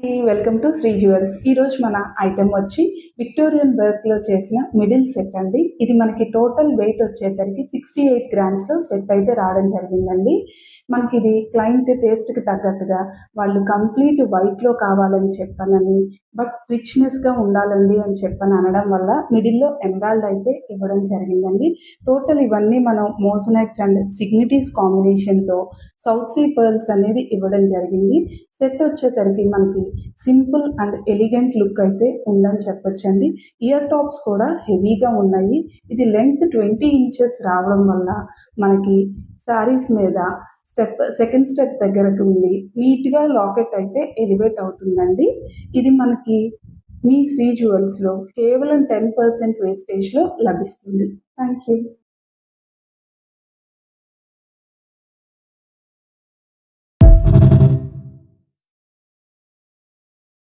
Welcome to Shri jewels. ఈరోజు మన item వచ్చి విక్టోరియన్ వర్క్లో చేసిన మిడిల్ సెట్ అండి. ఇది మనకి టోటల్ వెయిట్ వచ్చేసరికి 68 గ్రామ్స్లో సెట్ అయితే రావడం జరిగిందండి. మనకి ఇది క్లయింట్ టేస్ట్కి తగ్గట్టుగా వాళ్ళు కంప్లీట్ వైట్లో కావాలని చెప్పనని, బట్ రిచ్నెస్గా ఉండాలండి అని చెప్పని అనడం వల్ల మిడిల్లో ఎంబ్రాయిడ్ అయితే ఇవ్వడం జరిగిందండి. టోటల్ ఇవన్నీ మనం మోజనైట్స్ అండ్ సిగ్నిటీస్ కాంబినేషన్తో సౌత్ సీ పర్ల్స్ అనేది ఇవ్వడం జరిగింది. సెట్ వచ్చేసరికి మనకి సింపుల్ అండ్ ఎలిగెంట్ లుక్ అయితే ఉందని చెప్పొచ్చండి. ఇయర్ టాప్స్ కూడా హెవీగా ఉన్నాయి. ఇది లెంత్ 20 ఇంచెస్ రావడం వల్ల మనకి శారీస్ మీద సెకండ్ స్టెప్ దగ్గరకు ఉంది నీట్గా లాకెట్ అయితే ఎలివేట్ అవుతుందండి. ఇది మనకి మీ శ్రీ జ్యువెల్స్లో కేవలం 10% వేస్టేజ్లో లభిస్తుంది. Thank you.